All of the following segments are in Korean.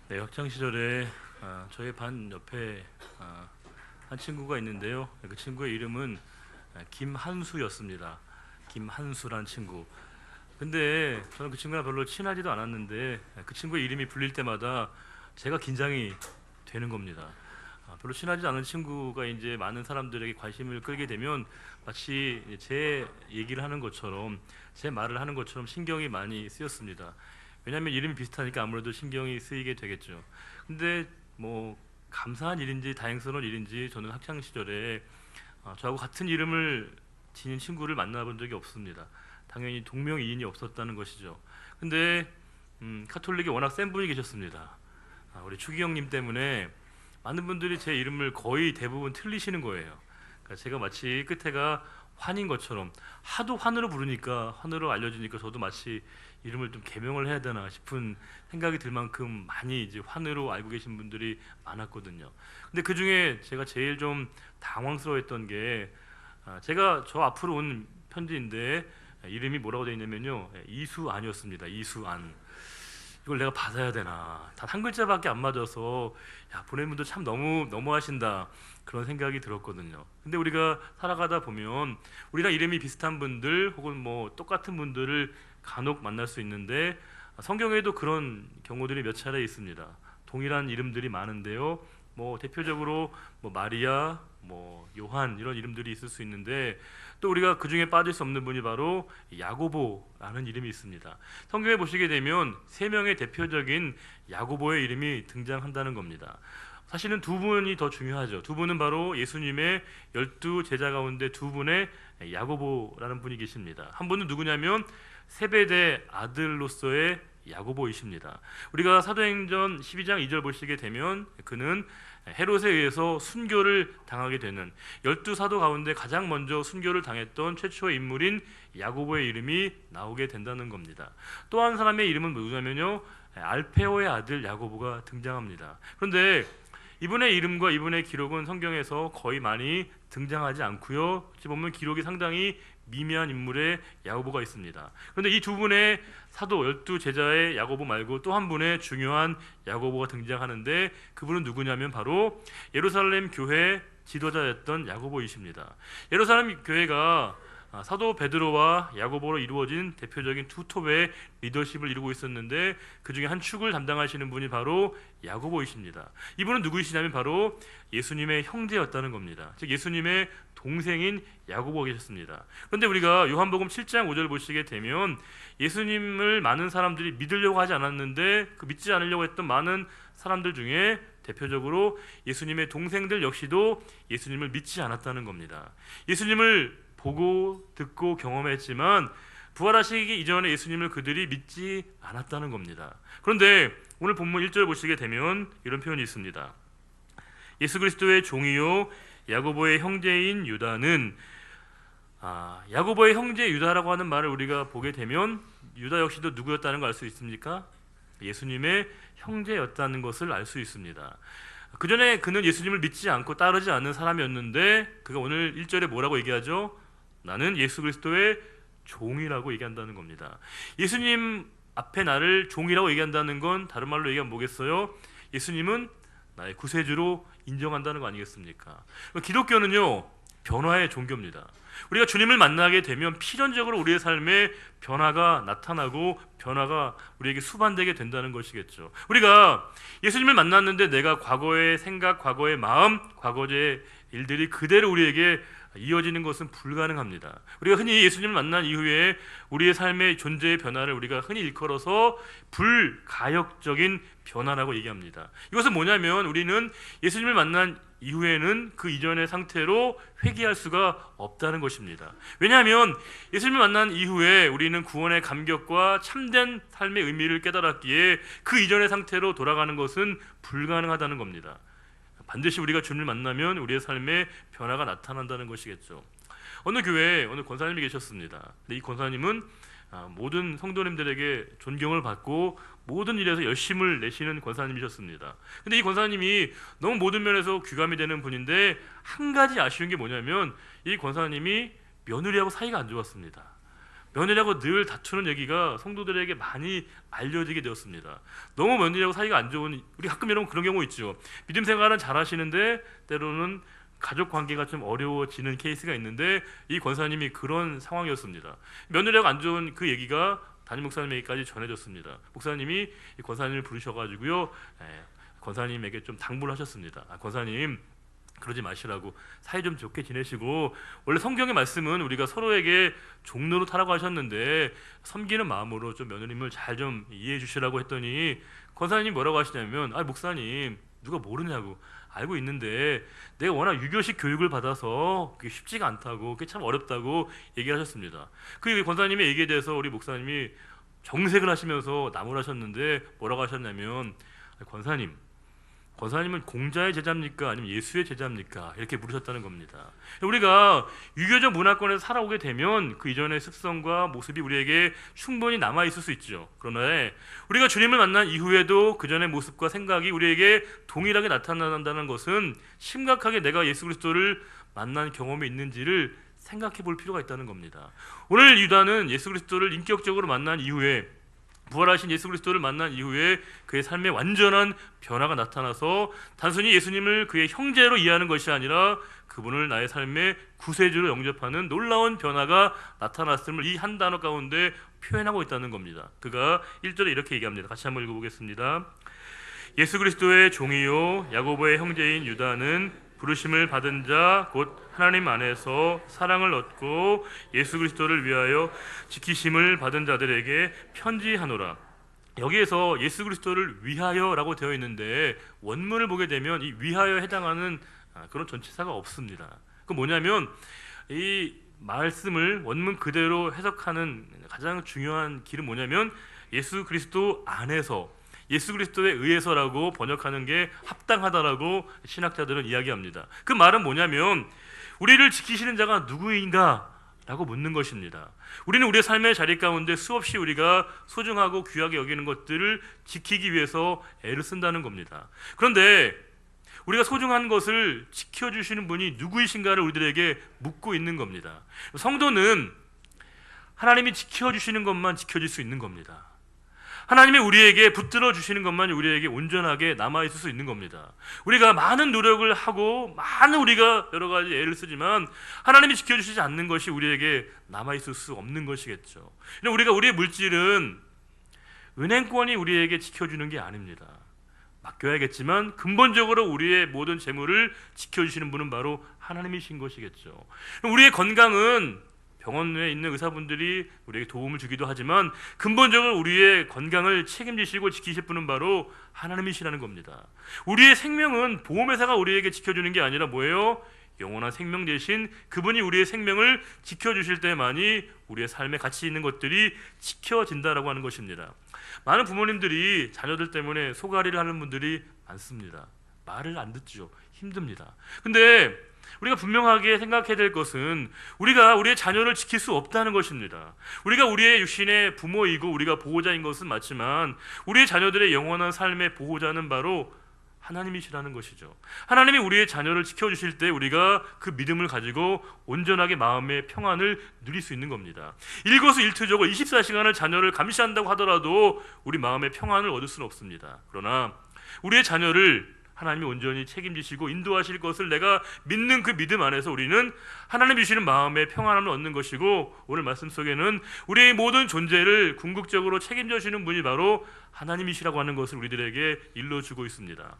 네, 학창 시절에 저희 반 옆에 한 친구가 있는데요. 그 친구의 이름은 김한수였습니다. 김한수란 친구. 근데 저는 그 친구랑 별로 친하지도 않았는데 그 친구의 이름이 불릴 때마다 제가 긴장이 되는 겁니다. 별로 친하지 않은 친구가 이제 많은 사람들에게 관심을 끌게 되면 마치 제 얘기를 하는 것처럼 제 말을 하는 것처럼 신경이 많이 쓰였습니다. 왜냐하면 이름이 비슷하니까 아무래도 신경이 쓰이게 되겠죠. 근데 뭐 감사한 일인지 다행스러운 일인지 저는 학창 시절에 저하고 같은 이름을 지닌 친구를 만나본 적이 없습니다. 당연히 동명이인이 없었다는 것이죠. 근데 카톨릭에 워낙 센 분이 계셨습니다. 우리 추기 형님 때문에 많은 분들이 제 이름을 거의 대부분 틀리시는 거예요. 그러니까 제가 마치 끝에가 환인 것처럼 하도 환으로 부르니까 환으로 알려지니까 저도 마치 이름을 좀 개명을 해야 되나 싶은 생각이 들 만큼 많이 이제 환으로 알고 계신 분들이 많았거든요. 근데 그 중에 제가 제일 좀 당황스러웠던 게 제가 저 앞으로 온 편지인데 이름이 뭐라고 되어 있냐면요, 이수안이었습니다. 이수안. 이걸 내가 받아야 되나? 단 한 글자밖에 안 맞아서 야, 보낸 분도 참 너무하신다, 그런 생각이 들었거든요. 근데 우리가 살아가다 보면 우리랑 이름이 비슷한 분들 혹은 뭐 똑같은 분들을 간혹 만날 수 있는데 성경에도 그런 경우들이 몇 차례 있습니다. 동일한 이름들이 많은데요. 뭐 대표적으로 뭐 마리아, 뭐 요한 이런 이름들이 있을 수 있는데 또 우리가 그 중에 빠질 수 없는 분이 바로 야고보라는 이름이 있습니다. 성경에 보시게 되면 세 명의 대표적인 야고보의 이름이 등장한다는 겁니다. 사실은 두 분이 더 중요하죠. 두 분은 바로 예수님의 12 제자 가운데 두 분의 야고보라는 분이 계십니다. 한 분은 누구냐면 세베대 아들로서의 야고보이십니다. 우리가 사도행전 12장 2절 보시게 되면 그는 헤롯에 의해서 순교를 당하게 되는 12사도 가운데 가장 먼저 순교를 당했던 최초의 인물인 야고보의 이름이 나오게 된다는 겁니다. 또 한 사람의 이름은 누구냐면요, 알페오의 아들 야고보가 등장합니다. 그런데 이분의 이름과 이분의 기록은 성경에서 거의 많이 등장하지 않고요. 어찌 보면 기록이 상당히 미미한 인물의 야고보가 있습니다. 그런데 이 두 분의 사도 12 제자의 야고보 말고 또 한 분의 중요한 야고보가 등장하는데 그분은 누구냐면 바로 예루살렘 교회 지도자였던 야고보이십니다. 예루살렘 교회가 사도 베드로와 야고보로 이루어진 대표적인 투톱의 리더십을 이루고 있었는데 그 중에 한 축을 담당하시는 분이 바로 야고보이십니다. 이분은 누구이시냐면 바로 예수님의 형제였다는 겁니다. 즉 예수님의 동생인 야고보가 계셨습니다. 그런데 우리가 요한복음 7장 5절 보시게 되면 예수님을 많은 사람들이 믿으려고 하지 않았는데 그 믿지 않으려고 했던 많은 사람들 중에 대표적으로 예수님의 동생들 역시도 예수님을 믿지 않았다는 겁니다. 예수님을 보고 듣고 경험했지만 부활하시기 이전에 예수님을 그들이 믿지 않았다는 겁니다. 그런데 오늘 본문 1절 보시게 되면 이런 표현이 있습니다. 예수 그리스도의 종이요 야고보의 형제인 유다는, 야고보의 형제 유다라고 하는 말을 우리가 보게 되면 유다 역시도 누구였다는 걸 알 수 있습니까? 예수님의 형제였다는 것을 알 수 있습니다. 그 전에 그는 예수님을 믿지 않고 따르지 않는 사람이었는데 그가 오늘 1절에 뭐라고 얘기하죠? 나는 예수 그리스도의 종이라고 얘기한다는 겁니다. 예수님 앞에 나를 종이라고 얘기한다는 건 다른 말로 얘기하면 뭐겠어요? 예수님은 나의 구세주로 인정한다는 거 아니겠습니까? 기독교는요, 변화의 종교입니다. 우리가 주님을 만나게 되면 필연적으로 우리의 삶에 변화가 나타나고 변화가 우리에게 수반되게 된다는 것이겠죠. 우리가 예수님을 만났는데 내가 과거의 생각, 과거의 마음, 과거의 일들이 그대로 우리에게 이어지는 것은 불가능합니다. 우리가 흔히 예수님을 만난 이후에 우리의 삶의 존재의 변화를 우리가 흔히 일컬어서 불가역적인 변화라고 얘기합니다. 이것은 뭐냐면 우리는 예수님을 만난 이후에는 그 이전의 상태로 회귀할 수가 없다는 것입니다. 왜냐하면 예수님을 만난 이후에 우리는 구원의 감격과 참된 삶의 의미를 깨달았기에 그 이전의 상태로 돌아가는 것은 불가능하다는 겁니다. 반드시 우리가 주님을 만나면 우리의 삶에 변화가 나타난다는 것이겠죠. 어느 교회에 어느 권사님이 계셨습니다. 근데 이 권사님은 모든 성도님들에게 존경을 받고 모든 일에서 열심을 내시는 권사님이셨습니다. 근데 이 권사님이 너무 모든 면에서 귀감이 되는 분인데 한 가지 아쉬운 게 뭐냐면 이 권사님이 며느리하고 사이가 안 좋았습니다. 며느리하고 늘 다투는 얘기가 성도들에게 많이 알려지게 되었습니다. 너무 며느리하고 사이가 안 좋은, 우리 가끔 여러분 그런 경우 있죠. 믿음 생활은 잘 하시는데 때로는 가족 관계가 좀 어려워지는 케이스가 있는데, 이 권사님이 그런 상황이었습니다. 며느리하고 안 좋은 그 얘기가 담임 목사님에게까지 전해졌습니다. 목사님이 이 권사님을 부르셔가지고요, 권사님에게 좀 당부를 하셨습니다. 권사님, 그러지 마시라고, 사이 좀 좋게 지내시고, 원래 성경의 말씀은 우리가 서로에게 종로로 타라고 하셨는데 섬기는 마음으로 좀 며느님을 잘 좀 이해해 주시라고 했더니, 권사님이 뭐라고 하시냐면, 목사님, 누가 모르냐고, 알고 있는데 내가 워낙 유교식 교육을 받아서 그게 쉽지가 않다고, 그게 참 어렵다고 얘기를 하셨습니다. 그 권사님의 얘기에 대해서 우리 목사님이 정색을 하시면서 나무라셨는데 뭐라고 하셨냐면, 권사님은 공자의 제자입니까? 아니면 예수의 제자입니까? 이렇게 물으셨다는 겁니다. 우리가 유교적 문화권에서 살아오게 되면 그 이전의 습성과 모습이 우리에게 충분히 남아있을 수 있죠. 그러나 우리가 주님을 만난 이후에도 그 전의 모습과 생각이 우리에게 동일하게 나타난다는 것은 심각하게 내가 예수 그리스도를 만난 경험이 있는지를 생각해 볼 필요가 있다는 겁니다. 오늘 유다는 예수 그리스도를 인격적으로 만난 이후에, 부활하신 예수 그리스도를 만난 이후에 그의 삶에 완전한 변화가 나타나서 단순히 예수님을 그의 형제로 이해하는 것이 아니라 그분을 나의 삶의 구세주로 영접하는 놀라운 변화가 나타났음을 이 한 단어 가운데 표현하고 있다는 겁니다. 그가 1절에 이렇게 얘기합니다. 같이 한번 읽어보겠습니다. 예수 그리스도의 종이요 야고보의 형제인 유다는 부르심을 받은 자 곧 하나님 안에서 사랑을 얻고 예수 그리스도를 위하여 지키심을 받은 자들에게 편지하노라. 여기에서 예수 그리스도를 위하여라고 되어 있는데 원문을 보게 되면 이 위하여에 해당하는 그런 전치사가 없습니다. 그 뭐냐면 이 말씀을 원문 그대로 해석하는 가장 중요한 길은 뭐냐면 예수 그리스도 안에서, 예수 그리스도에 의해서라고 번역하는 게 합당하다라고 신학자들은 이야기합니다. 그 말은 뭐냐면 우리를 지키시는 자가 누구인가? 라고 묻는 것입니다. 우리는 우리의 삶의 자리 가운데 수없이 우리가 소중하고 귀하게 여기는 것들을 지키기 위해서 애를 쓴다는 겁니다. 그런데 우리가 소중한 것을 지켜주시는 분이 누구이신가를 우리들에게 묻고 있는 겁니다. 성도는 하나님이 지켜주시는 것만 지켜질 수 있는 겁니다. 하나님이 우리에게 붙들어 주시는 것만 우리에게 온전하게 남아있을 수 있는 겁니다. 우리가 많은 노력을 하고 많은 우리가 여러 가지 애를 쓰지만 하나님이 지켜주시지 않는 것이 우리에게 남아있을 수 없는 것이겠죠. 우리가 우리의 물질은 은행권이 우리에게 지켜주는 게 아닙니다. 맡겨야겠지만 근본적으로 우리의 모든 재물을 지켜주시는 분은 바로 하나님이신 것이겠죠. 우리의 건강은 병원에 있는 의사분들이 우리에게 도움을 주기도 하지만 근본적으로 우리의 건강을 책임지시고 지키실 분은 바로 하나님이시라는 겁니다. 우리의 생명은 보험회사가 우리에게 지켜주는 게 아니라 뭐예요? 영원한 생명 대신 그분이 우리의 생명을 지켜주실 때만이 우리의 삶에 가치 있는 것들이 지켜진다라고 하는 것입니다. 많은 부모님들이 자녀들 때문에 소가리를 하는 분들이 많습니다. 말을 안 듣죠. 힘듭니다. 근데 우리가 분명하게 생각해야 될 것은 우리가 우리의 자녀를 지킬 수 없다는 것입니다. 우리가 우리의 육신의 부모이고 우리가 보호자인 것은 맞지만 우리의 자녀들의 영원한 삶의 보호자는 바로 하나님이시라는 것이죠. 하나님이 우리의 자녀를 지켜주실 때 우리가 그 믿음을 가지고 온전하게 마음의 평안을 누릴 수 있는 겁니다. 일거수일투족을 24시간을 자녀를 감시한다고 하더라도 우리 마음의 평안을 얻을 수는 없습니다. 그러나 우리의 자녀를 하나님이 온전히 책임지시고 인도하실 것을 내가 믿는 그 믿음 안에서 우리는 하나님 주시는 마음의 평안함을 얻는 것이고, 오늘 말씀 속에는 우리의 모든 존재를 궁극적으로 책임져 주시는 분이 바로 하나님이시라고 하는 것을 우리들에게 일러주고 있습니다.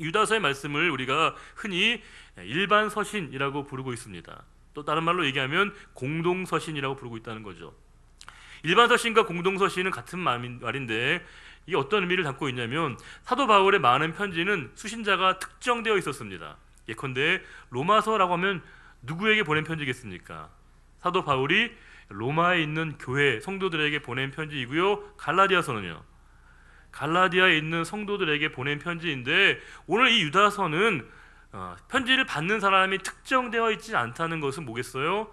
유다서의 말씀을 우리가 흔히 일반 서신이라고 부르고 있습니다. 또 다른 말로 얘기하면 공동서신이라고 부르고 있다는 거죠. 일반 서신과 공동서신은 같은 말인데 이게 어떤 의미를 담고 있냐면 사도 바울의 많은 편지는 수신자가 특정되어 있었습니다. 예컨대 로마서라고 하면 누구에게 보낸 편지겠습니까? 사도 바울이 로마에 있는 교회 성도들에게 보낸 편지이고요. 갈라디아서는요, 갈라디아에 있는 성도들에게 보낸 편지인데 오늘 이 유다서는 편지를 받는 사람이 특정되어 있지 않다는 것은 뭐겠어요?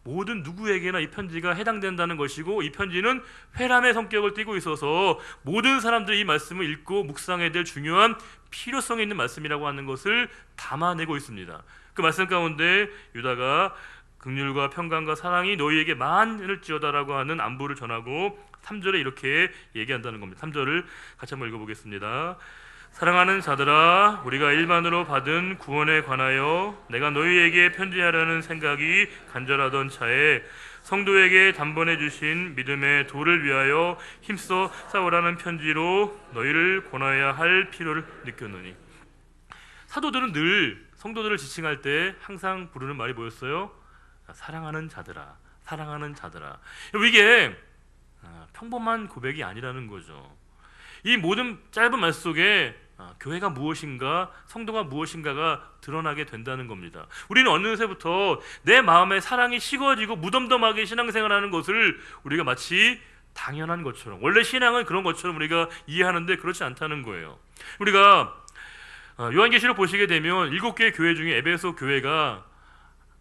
모든 누구에게나 이 편지가 해당된다는 것이고, 이 편지는 회람의 성격을 띠고 있어서 모든 사람들이 이 말씀을 읽고 묵상해야 될 중요한 필요성이 있는 말씀이라고 하는 것을 담아내고 있습니다. 그 말씀 가운데 유다가 긍휼과 평강과 사랑이 너희에게 많을지어다라고 하는 안부를 전하고 3절에 이렇게 얘기한다는 겁니다. 3절을 같이 한번 읽어보겠습니다. 사랑하는 자들아, 우리가 일반으로 받은 구원에 관하여 내가 너희에게 편지하려는 생각이 간절하던 차에 성도에게 단번에 주신 믿음의 도를 위하여 힘써 싸우라는 편지로 너희를 권하여야 할 필요를 느꼈노니. 사도들은 늘 성도들을 지칭할 때 항상 부르는 말이 뭐였어요? 사랑하는 자들아, 사랑하는 자들아. 이게 평범한 고백이 아니라는 거죠. 이 모든 짧은 말 속에 교회가 무엇인가, 성도가 무엇인가가 드러나게 된다는 겁니다. 우리는 어느새부터 내 마음에 사랑이 식어지고 무덤덤하게 신앙생활하는 것을 우리가 마치 당연한 것처럼, 원래 신앙은 그런 것처럼 우리가 이해하는데 그렇지 않다는 거예요. 우리가 요한계시록 보시게 되면 7개의 교회 중에 에베소 교회가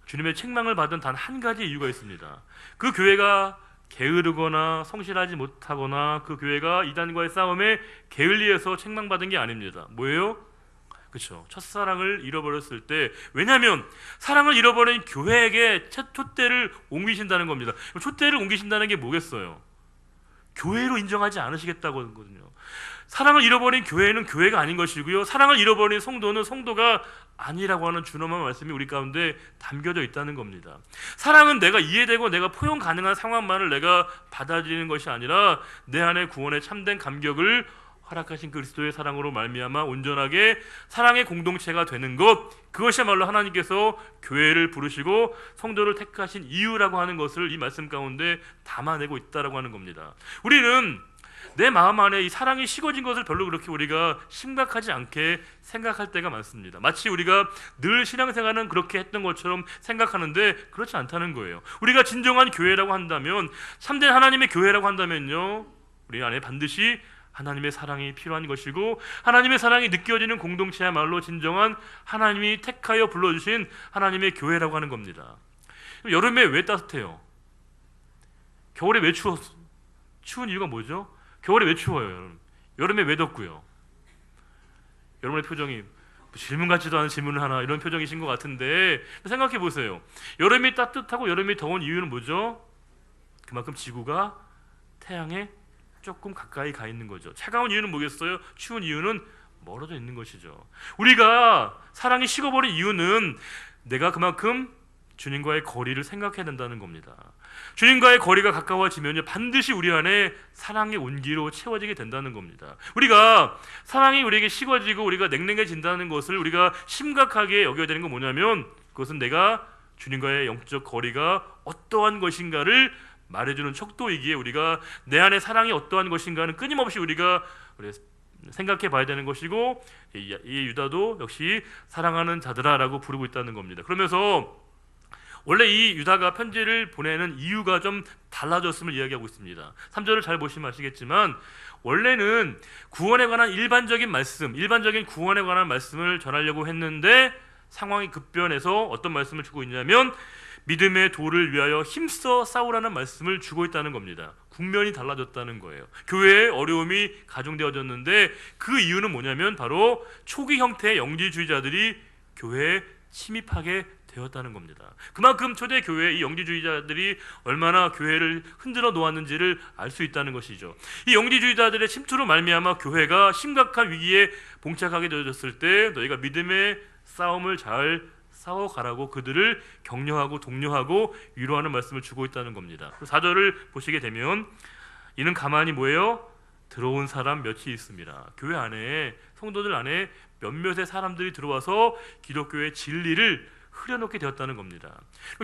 주님의 책망을 받은 단 한 가지 이유가 있습니다. 그 교회가 게으르거나 성실하지 못하거나 그 교회가 이단과의 싸움에 게을리해서 책망받은 게 아닙니다. 뭐예요? 그렇죠. 첫사랑을 잃어버렸을 때, 왜냐하면 사랑을 잃어버린 교회에게 촛대를 옮기신다는 겁니다. 촛대를 옮기신다는 게 뭐겠어요? 교회로 인정하지 않으시겠다고 하거든요. 사랑을 잃어버린 교회는 교회가 아닌 것이고요, 사랑을 잃어버린 성도는 성도가 아니라고 하는 준엄한 말씀이 우리 가운데 담겨져 있다는 겁니다. 사랑은 내가 이해되고 내가 포용 가능한 상황만을 내가 받아들이는 것이 아니라 내 안에 구원의 참된 감격을 허락하신 그리스도의 사랑으로 말미암아 온전하게 사랑의 공동체가 되는 것, 그것이야말로 하나님께서 교회를 부르시고 성도를 택하신 이유라고 하는 것을 이 말씀 가운데 담아내고 있다라고 하는 겁니다. 우리는 내 마음 안에 이 사랑이 식어진 것을 별로 그렇게 우리가 심각하지 않게 생각할 때가 많습니다. 마치 우리가 늘 신앙생활은 그렇게 했던 것처럼 생각하는데 그렇지 않다는 거예요. 우리가 진정한 교회라고 한다면, 참된 하나님의 교회라고 한다면요, 우리 안에 반드시 하나님의 사랑이 필요한 것이고, 하나님의 사랑이 느껴지는 공동체야말로 진정한 하나님이 택하여 불러주신 하나님의 교회라고 하는 겁니다. 여름에 왜 따뜻해요? 겨울에 왜 추운 이유가 뭐죠? 겨울에 왜 추워요? 여름에 왜 덥고요? 여러분의 표정이 질문 같지도 않은 질문을 하나, 이런 표정이신 것 같은데 생각해 보세요. 여름이 따뜻하고 여름이 더운 이유는 뭐죠? 그만큼 지구가 태양에 조금 가까이 가 있는 거죠. 차가운 이유는 뭐겠어요? 추운 이유는 멀어져 있는 것이죠. 우리가 사랑이 식어버린 이유는 내가 그만큼 주님과의 거리를 생각해야 된다는 겁니다. 주님과의 거리가 가까워지면 반드시 우리 안에 사랑의 온기로 채워지게 된다는 겁니다. 우리가 사랑이 우리에게 식어지고 우리가 냉랭해진다는 것을 우리가 심각하게 여겨야 되는 건 뭐냐면, 그것은 내가 주님과의 영적 거리가 어떠한 것인가를 말해주는 척도이기에 우리가 내 안에 사랑이 어떠한 것인가는 끊임없이 우리가 생각해 봐야 되는 것이고, 이 유다도 역시 사랑하는 자들아라고 부르고 있다는 겁니다. 그러면서 원래 이 유다가 편지를 보내는 이유가 좀 달라졌음을 이야기하고 있습니다. 3절을 잘 보시면 아시겠지만, 원래는 구원에 관한 일반적인 말씀, 일반적인 구원에 관한 말씀을 전하려고 했는데 상황이 급변해서 어떤 말씀을 주고 있냐면 믿음의 도를 위하여 힘써 싸우라는 말씀을 주고 있다는 겁니다. 국면이 달라졌다는 거예요. 교회에 어려움이 가중되어졌는데 그 이유는 뭐냐면 바로 초기 형태의 영지주의자들이 교회에 침입하게 되었다는 겁니다. 그만큼 초대교회의 이 영지주의자들이 얼마나 교회를 흔들어 놓았는지를 알 수 있다는 것이죠. 이 영지주의자들의 침투로 말미암아 교회가 심각한 위기에 봉착하게 되어졌을 때 너희가 믿음의 싸움을 잘 싸워가라고 그들을 격려하고 독려하고 위로하는 말씀을 주고 있다는 겁니다. 4절을 보시게 되면 이는 가만히 뭐예요? 들어온 사람 몇이 있습니다. 교회 안에, 성도들 안에 몇몇의 사람들이 들어와서 기독교의 진리를 흐려놓게 되었다는 겁니다.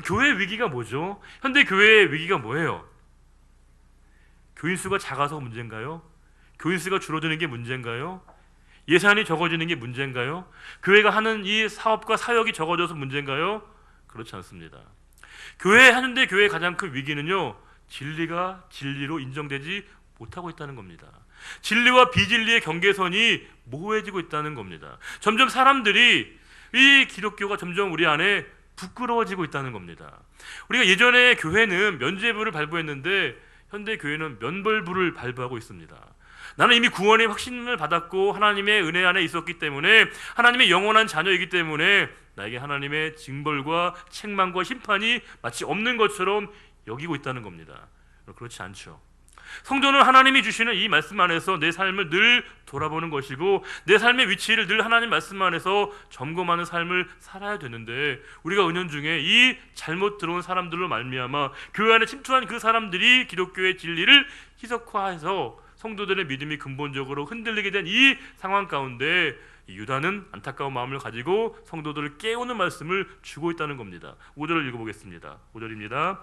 교회의 위기가 뭐죠? 현대 교회의 위기가 뭐예요? 교인 수가 작아서 문제인가요? 교인 수가 줄어드는 게 문제인가요? 예산이 적어지는 게 문제인가요? 교회가 하는 이 사업과 사역이 적어져서 문제인가요? 그렇지 않습니다. 현대 교회의 가장 큰 위기는요, 진리가 진리로 인정되지 못하고 있다는 겁니다. 진리와 비진리의 경계선이 모호해지고 있다는 겁니다. 점점 사람들이, 이 기독교가 점점 우리 안에 부끄러워지고 있다는 겁니다. 우리가 예전에 교회는 면죄부를 발부했는데 현대 교회는 면벌부를 발부하고 있습니다. 나는 이미 구원의 확신을 받았고 하나님의 은혜 안에 있었기 때문에, 하나님의 영원한 자녀이기 때문에 나에게 하나님의 징벌과 책망과 심판이 마치 없는 것처럼 여기고 있다는 겁니다. 그렇지 않죠. 성도는 하나님이 주시는 이 말씀 안에서 내 삶을 늘 돌아보는 것이고, 내 삶의 위치를 늘 하나님 말씀 안에서 점검하는 삶을 살아야 되는데, 우리가 은연중에 이 잘못 들어온 사람들로 말미암아 교회 안에 침투한 그 사람들이 기독교의 진리를 희석화해서 성도들의 믿음이 근본적으로 흔들리게 된 이 상황 가운데 유다는 안타까운 마음을 가지고 성도들을 깨우는 말씀을 주고 있다는 겁니다. 5절을 읽어보겠습니다. 5절입니다.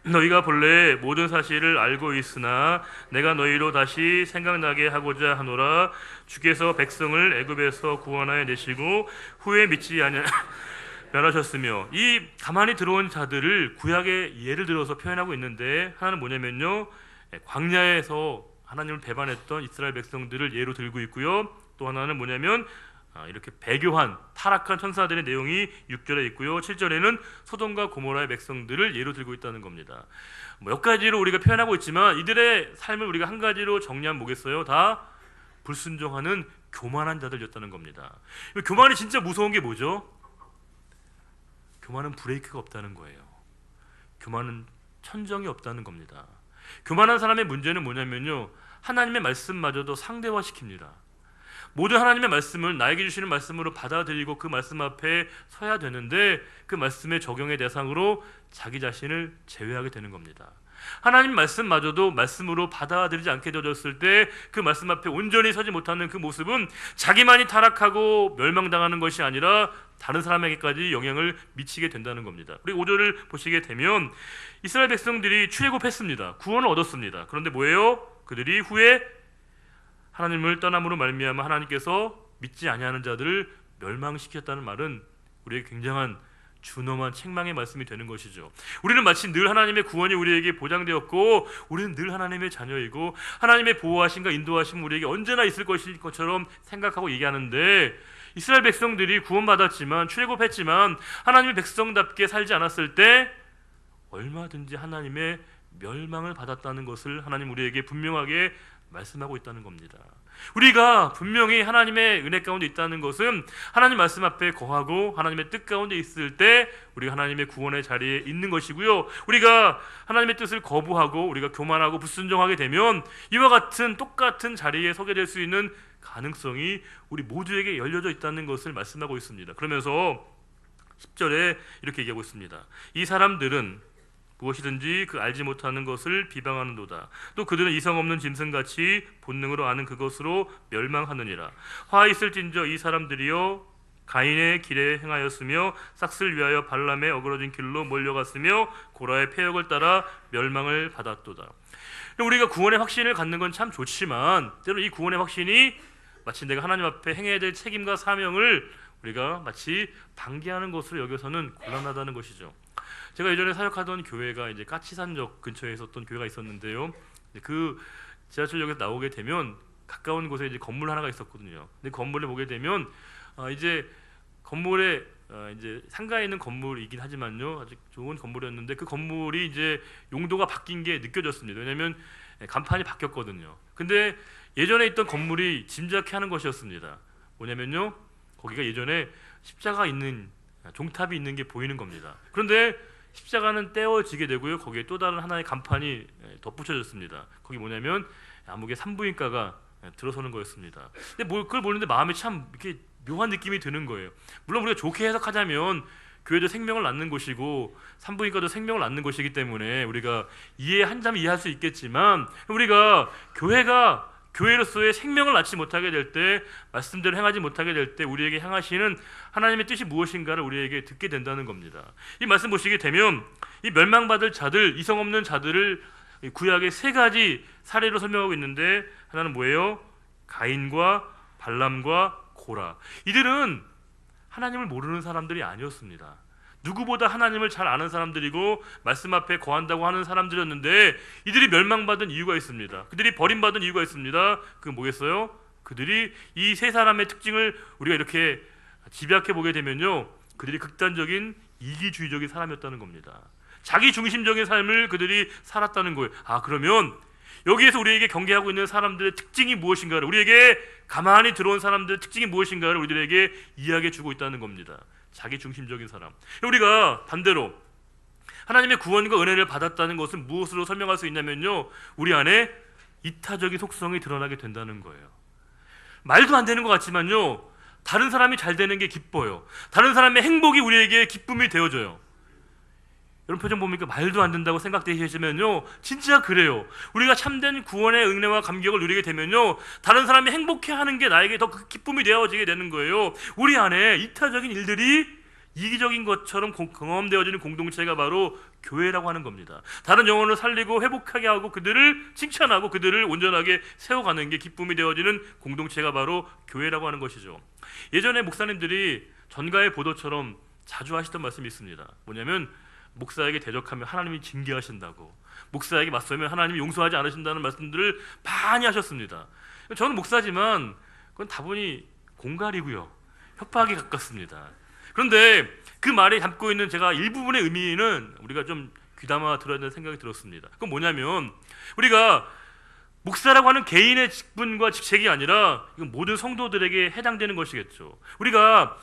너희가 본래 모든 사실을 알고 있으나 내가 너희로 다시 생각나게 하고자 하노라. 주께서 백성을 애굽에서 구원하여 내시고 후에 믿지 아니하 멸하셨으며, 이 가만히 들어온 자들을 구약의 예를 들어서 표현하고 있는데, 하나는 뭐냐면요, 광야에서 하나님을 배반했던 이스라엘 백성들을 예로 들고 있고요, 또 하나는 뭐냐면 이렇게 배교한 타락한 천사들의 내용이 6절에 있고요, 7절에는 소돔과 고모라의 백성들을 예로 들고 있다는 겁니다. 몇 가지로 우리가 표현하고 있지만 이들의 삶을 우리가 한 가지로 정리하면 뭐겠어요? 다 불순종하는 교만한 자들이었다는 겁니다. 교만이 진짜 무서운 게 뭐죠? 교만은 브레이크가 없다는 거예요. 교만은 천정이 없다는 겁니다. 교만한 사람의 문제는 뭐냐면요, 하나님의 말씀마저도 상대화시킵니다. 모든 하나님의 말씀을 나에게 주시는 말씀으로 받아들이고 그 말씀 앞에 서야 되는데, 그 말씀의 적용의 대상으로 자기 자신을 제외하게 되는 겁니다. 하나님 말씀마저도 말씀으로 받아들이지 않게 되어졌을 때 그 말씀 앞에 온전히 서지 못하는 그 모습은 자기만이 타락하고 멸망당하는 것이 아니라 다른 사람에게까지 영향을 미치게 된다는 겁니다. 우리 5절을 보시게 되면 이스라엘 백성들이 출애굽했습니다. 구원을 얻었습니다. 그런데 뭐예요? 그들이 후에 하나님을 떠남으로 말미암아 하나님께서 믿지 아니하는 자들을 멸망시켰다는 말은 우리에게 굉장한 준엄한 책망의 말씀이 되는 것이죠. 우리는 마치 늘 하나님의 구원이 우리에게 보장되었고, 우리는 늘 하나님의 자녀이고, 하나님의 보호하심과 인도하심 우리에게 언제나 있을 것일 것처럼 생각하고 얘기하는데, 이스라엘 백성들이 구원받았지만, 출애굽했지만 하나님의 백성답게 살지 않았을 때 얼마든지 하나님의 멸망을 받았다는 것을 하나님 우리에게 분명하게 말씀하고 있다는 겁니다. 우리가 분명히 하나님의 은혜 가운데 있다는 것은 하나님 말씀 앞에 거하고 하나님의 뜻 가운데 있을 때 우리가 하나님의 구원의 자리에 있는 것이고요, 우리가 하나님의 뜻을 거부하고 우리가 교만하고 불순종하게 되면 이와 같은 똑같은 자리에 서게 될 수 있는 가능성이 우리 모두에게 열려져 있다는 것을 말씀하고 있습니다. 그러면서 10절에 이렇게 얘기하고 있습니다. 이 사람들은 무엇이든지 그 알지 못하는 것을 비방하는도다. 또 그들은 이성 없는 짐승같이 본능으로 아는 그것으로 멸망하느니라. 화 있을진저 이 사람들이여 가인의 길에 행하였으며 삭슬 위하여 발람의 어그러진 길로 몰려갔으며 고라의 패역을 따라 멸망을 받았도다. 우리가 구원의 확신을 갖는 건 참 좋지만, 때로 이 구원의 확신이 마치 내가 하나님 앞에 행해야 될 책임과 사명을 우리가 마치 방기하는 것으로 여겨서는 곤란하다는 것이죠. 제가 예전에 사역하던 교회가 이제 까치산역 근처에 있었던 교회가 있었는데요, 그 지하철역에서 나오게 되면 가까운 곳에 이제 건물 하나가 있었거든요. 근데 건물에 보게 되면 이제 건물에 이제 상가에 있는 건물이긴 하지만요, 아주 좋은 건물이었는데 그 건물이 이제 용도가 바뀐 게 느껴졌습니다. 왜냐하면 간판이 바뀌었거든요. 근데 예전에 있던 건물이 짐작케 하는 것이었습니다. 뭐냐면요, 거기가 예전에 십자가 있는 종탑이 있는 게 보이는 겁니다. 그런데 십자가는 떼어지게 되고요, 거기에 또 다른 하나의 간판이 덧붙여졌습니다. 거기 뭐냐면 암흑의 산부인과가 들어서는 거였습니다. 근데 그걸 보는데 마음이 참 이렇게 묘한 느낌이 드는 거예요. 물론 우리가 좋게 해석하자면 교회도 생명을 낳는 곳이고 산부인과도 생명을 낳는 곳이기 때문에 우리가 한자면 이해할 수 있겠지만, 우리가 교회로서의 생명을 낳지 못하게 될 때, 말씀대로 행하지 못하게 될 때 우리에게 행하시는 하나님의 뜻이 무엇인가를 우리에게 듣게 된다는 겁니다. 이 말씀 보시게 되면 이 멸망받을 자들, 이성 없는 자들을 구약의 세 가지 사례로 설명하고 있는데, 하나는 뭐예요? 가인과 발람과 고라. 이들은 하나님을 모르는 사람들이 아니었습니다. 누구보다 하나님을 잘 아는 사람들이고 말씀 앞에 거한다고 하는 사람들이었는데, 이들이 멸망받은 이유가 있습니다. 그들이 버림받은 이유가 있습니다. 그게 뭐겠어요? 그들이 이 세 사람의 특징을 우리가 이렇게 집약해 보게 되면요, 그들이 극단적인 이기주의적인 사람이었다는 겁니다. 자기 중심적인 삶을 그들이 살았다는 거예요. 그러면 여기에서 우리에게 경계하고 있는 사람들의 특징이 무엇인가를, 우리에게 가만히 들어온 사람들의 특징이 무엇인가를 우리들에게 이야기해 주고 있다는 겁니다. 자기 중심적인 사람. 우리가 반대로 하나님의 구원과 은혜를 받았다는 것은 무엇으로 설명할 수 있냐면요, 우리 안에 이타적인 속성이 드러나게 된다는 거예요. 말도 안 되는 것 같지만요, 다른 사람이 잘 되는 게 기뻐요. 다른 사람의 행복이 우리에게 기쁨이 되어져요. 이런 표정 보니까 말도 안 된다고 생각되시면요, 진짜 그래요. 우리가 참된 구원의 은혜와 감격을 누리게 되면요, 다른 사람이 행복해하는 게 나에게 더 기쁨이 되어지게 되는 거예요. 우리 안에 이타적인 일들이 이기적인 것처럼 경험되어지는 공동체가 바로 교회라고 하는 겁니다. 다른 영혼을 살리고 회복하게 하고 그들을 칭찬하고 그들을 온전하게 세워가는 게 기쁨이 되어지는 공동체가 바로 교회라고 하는 것이죠. 예전에 목사님들이 전가의 보도처럼 자주 하시던 말씀이 있습니다. 뭐냐면 목사에게 대적하면 하나님이 징계하신다고, 목사에게 맞서면 하나님이 용서하지 않으신다는 말씀들을 많이 하셨습니다. 저는 목사지만 그건 다분히 공갈이고요, 협박에 가깝습니다. 그런데 그 말이 담고 있는 제가 일부분의 의미는 우리가 좀 귀담아 들어야 된다는 생각이 들었습니다. 그건 뭐냐면, 우리가 목사라고 하는 개인의 직분과 직책이 아니라 이건 모든 성도들에게 해당되는 것이겠죠. 우리가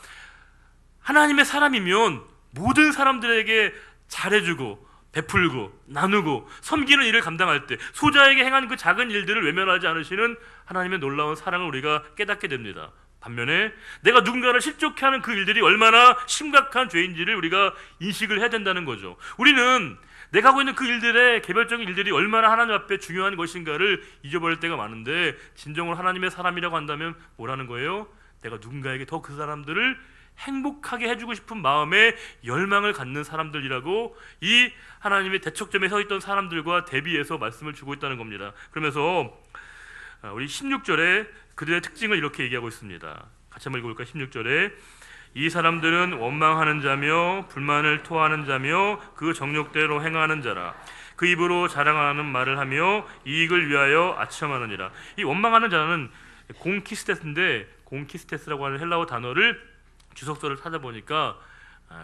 하나님의 사람이면 모든 사람들에게 잘해주고 베풀고 나누고 섬기는 일을 감당할 때 소자에게 행한 그 작은 일들을 외면하지 않으시는 하나님의 놀라운 사랑을 우리가 깨닫게 됩니다. 반면에 내가 누군가를 실족해 하는 그 일들이 얼마나 심각한 죄인지를 우리가 인식을 해야 된다는 거죠. 우리는 내가 하고 있는 그 일들의 개별적인 일들이 얼마나 하나님 앞에 중요한 것인가를 잊어버릴 때가 많은데, 진정으로 하나님의 사람이라고 한다면 뭐라는 거예요? 내가 누군가에게 더 그 사람들을 행복하게 해주고 싶은 마음에 열망을 갖는 사람들이라고 이 하나님의 대척점에 서 있던 사람들과 대비해서 말씀을 주고 있다는 겁니다. 그러면서 우리 16절에 그들의 특징을 이렇게 얘기하고 있습니다. 같이 한번 읽어볼까요? 16절에 이 사람들은 원망하는 자며 불만을 토하는 자며 그 정욕대로 행하는 자라. 그 입으로 자랑하는 말을 하며 이익을 위하여 아첨하느니라. 이 원망하는 자는 공키스테스인데, 공키스테스라고 하는 헬라어 단어를 주석서를 찾아보니까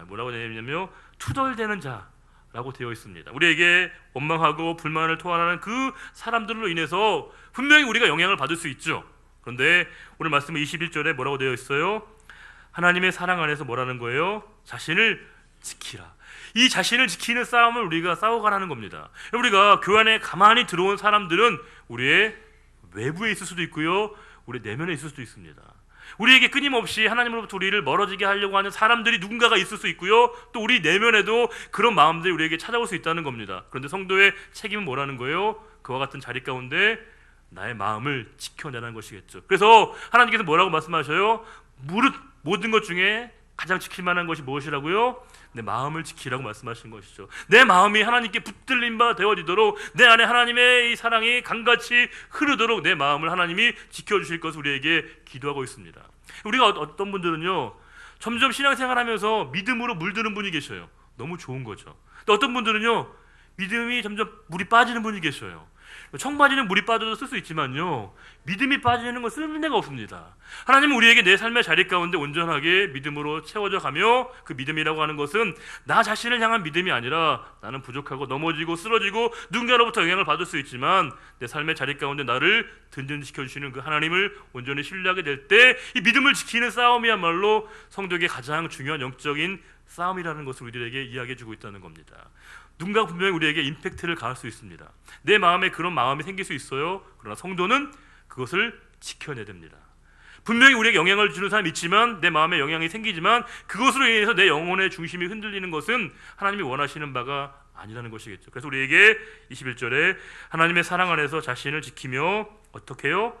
뭐라고 되냐면요, 투덜대는 자라고 되어 있습니다. 우리에게 원망하고 불만을 토하는 그 사람들로 인해서 분명히 우리가 영향을 받을 수 있죠. 그런데 오늘 말씀 21절에 뭐라고 되어 있어요? 하나님의 사랑 안에서 뭐라는 거예요? 자신을 지키라. 이 자신을 지키는 싸움을 우리가 싸워가라는 겁니다. 우리가 교회 안에 가만히 들어온 사람들은 우리의 외부에 있을 수도 있고요, 우리 내면에 있을 수도 있습니다. 우리에게 끊임없이 하나님으로부터 우리를 멀어지게 하려고 하는 사람들이 누군가가 있을 수 있고요, 또 우리 내면에도 그런 마음들이 우리에게 찾아올 수 있다는 겁니다. 그런데 성도의 책임은 뭐라는 거예요? 그와 같은 자리 가운데 나의 마음을 지켜내라는 것이겠죠. 그래서 하나님께서 뭐라고 말씀하셔요? 모든 것 중에 가장 지킬 만한 것이 무엇이라고요? 내 마음을 지키라고 말씀하신 것이죠. 내 마음이 하나님께 붙들린 바 되어지도록, 내 안에 하나님의 이 사랑이 강같이 흐르도록 내 마음을 하나님이 지켜주실 것을 우리에게 기도하고 있습니다. 우리가 어떤 분들은요, 점점 신앙생활하면서 믿음으로 물드는 분이 계셔요. 너무 좋은 거죠. 또 어떤 분들은요, 믿음이 점점 물이 빠지는 분이 계셔요. 청바지는 물이 빠져도 쓸 수 있지만요, 믿음이 빠지는 건 쓸 데가 없습니다. 하나님은 우리에게 내 삶의 자리 가운데 온전하게 믿음으로 채워져 가며, 그 믿음이라고 하는 것은 나 자신을 향한 믿음이 아니라 나는 부족하고 넘어지고 쓰러지고 누군가로부터 영향을 받을 수 있지만 내 삶의 자리 가운데 나를 든든시켜 주시는 그 하나님을 온전히 신뢰하게 될 때 이 믿음을 지키는 싸움이야말로 성도에게 가장 중요한 영적인 싸움이라는 것을 우리들에게 이야기해 주고 있다는 겁니다. 누군가 분명히 우리에게 임팩트를 가할 수 있습니다. 내 마음에 그런 마음이 생길 수 있어요. 그러나 성도는 그것을 지켜내야 됩니다. 분명히 우리에게 영향을 주는 사람이 있지만, 내 마음에 영향이 생기지만 그것으로 인해서 내 영혼의 중심이 흔들리는 것은 하나님이 원하시는 바가 아니라는 것이겠죠. 그래서 우리에게 21절에 하나님의 사랑 안에서 자신을 지키며 어떻게 해요?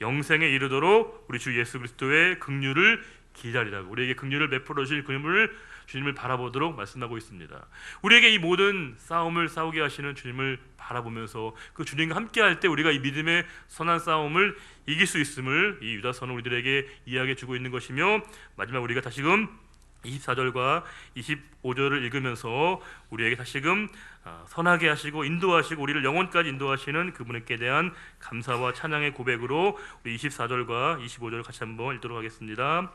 영생에 이르도록 우리 주 예수 그리스도의 긍휼을 기다리라고, 우리에게 긍휼을 베풀어 주실 주님을 바라보도록 말씀하고 있습니다. 우리에게 이 모든 싸움을 싸우게 하시는 주님을 바라보면서 그 주님과 함께할 때 우리가 이 믿음의 선한 싸움을 이길 수 있음을 이 유다서는 우리들에게 이야기해 주고 있는 것이며, 마지막 우리가 다시금 24절과 25절을 읽으면서 우리에게 다시금 선하게 하시고 인도하시고 우리를 영혼까지 인도하시는 그분께 대한 감사와 찬양의 고백으로 우리 24절과 25절을 같이 한번 읽도록 하겠습니다.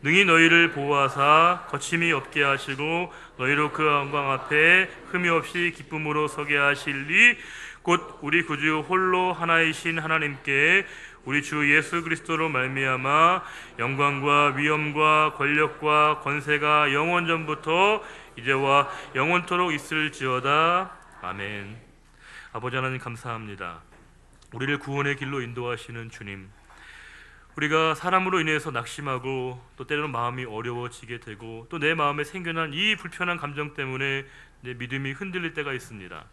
능히 너희를 보호하사 거침이 없게 하시고 너희로 그 영광 앞에 흠이 없이 기쁨으로 서게 하실리, 곧 우리 구주 홀로 하나이신 하나님께 우리 주 예수 그리스도로 말미암아 영광과 위엄과 권력과 권세가 영원 전부터 이제와 영원토록 있을지어다. 아멘. 아버지 하나님 감사합니다. 우리를 구원의 길로 인도하시는 주님, 우리가 사람으로 인해서 낙심하고 또 때로는 마음이 어려워지게 되고 또 내 마음에 생겨난 이 불편한 감정 때문에 내 믿음이 흔들릴 때가 있습니다.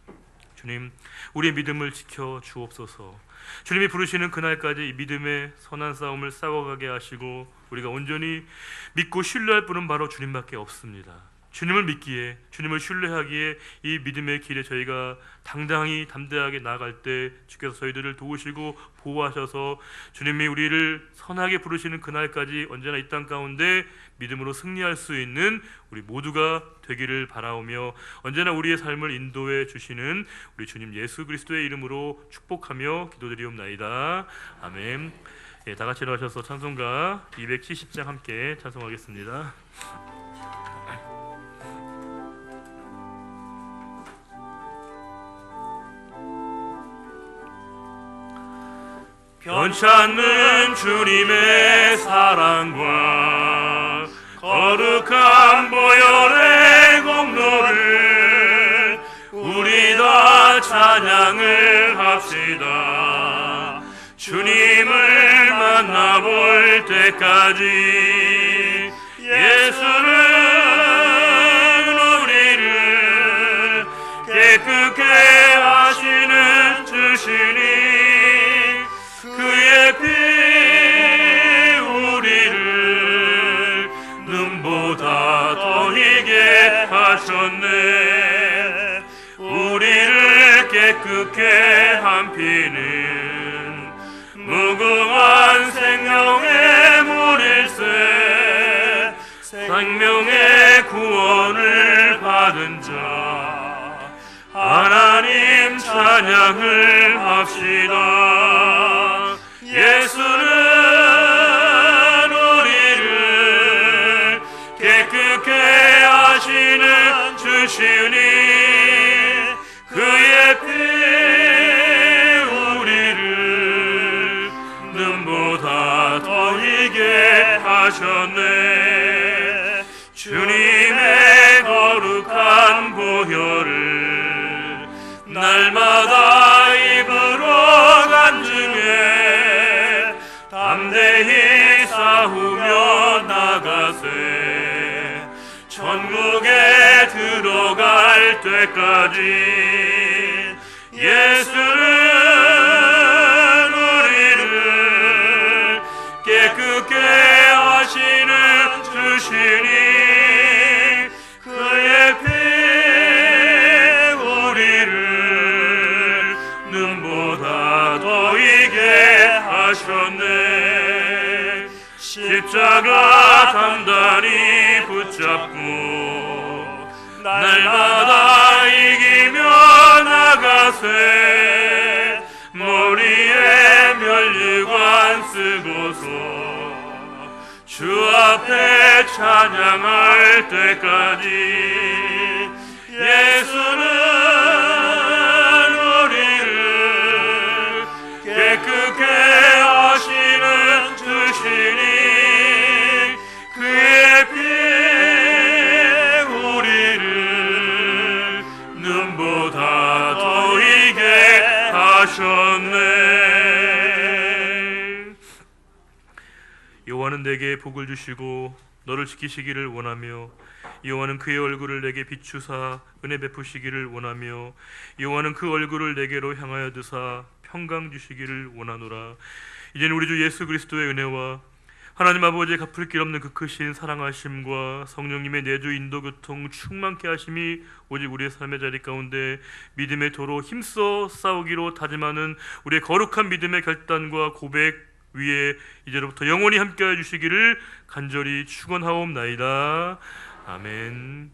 주님, 우리의 믿음을 지켜 주옵소서. 주님이 부르시는 그날까지 이 믿음의 선한 싸움을 싸워가게 하시고 우리가 온전히 믿고 신뢰할 분은 바로 주님밖에 없습니다. 주님을 믿기에, 주님을 신뢰하기에 이 믿음의 길에 저희가 당당히 담대하게 나아갈 때 주께서 저희들을 도우시고 보호하셔서 주님이 우리를 선하게 부르시는 그날까지 언제나 이 땅 가운데 믿음으로 승리할 수 있는 우리 모두가 되기를 바라오며 언제나 우리의 삶을 인도해 주시는 우리 주님 예수 그리스도의 이름으로 축복하며 기도드리옵나이다. 아멘. 예, 다 같이 일어나셔서 찬송가 270장 함께 찬송하겠습니다. 변치 않는 주님의 사랑과 거룩한 보혈의 공로를 우리 다 찬양을 합시다. 주님을 만나볼 때까지 예수는 우리를 깨끗게 하시는 주시니 그의 피 우리를 눈보다 더 희게 하셨네. 우리를 깨끗게 한 피는 무궁한 생명의 물일세. 생명의 구원을 받은 자 하나님 찬양을 합시다. 예수는 우리를 깨끗게 하시는 주시니 그의 피 우리를 눈보다 더 희게 하셨네. 주님의 거룩한 보혈을 날마다 입으로 간증해 담대히 싸우며 나가세. 천국에 들어갈 때까지 예수는 우리를 깨끗게 하시는 주시니 그의 피 우리를 눈보다 더 희게 하셨네. 십자가 단단히 붙잡고 날마다 이기며 나가세. 머리에 면류관 쓰고서 주 앞에 찬양할 때까지 예수는 우리를 깨끗게 하시는 주시니 그의 피 우리를 눈보다 더 희게 하셨네. 여호와는 내게 복을 주시고 너를 지키시기를 원하며 여호와는 그의 얼굴을 내게 비추사 은혜 베푸시기를 원하며 여호와는 그 얼굴을 내게로 향하여 드사 평강 주시기를 원하노라. 이제는 우리 주 예수 그리스도의 은혜와 하나님 아버지의 갚을 길 없는 그 크신 사랑하심과 성령님의 내주 인도교통 충만케 하심이 오직 우리의 삶의 자리 가운데 믿음의 도로 힘써 싸우기로 다짐하는 우리의 거룩한 믿음의 결단과 고백 위에 이제로부터 영원히 함께하여 주시기를 간절히 축원하옵나이다. 아멘.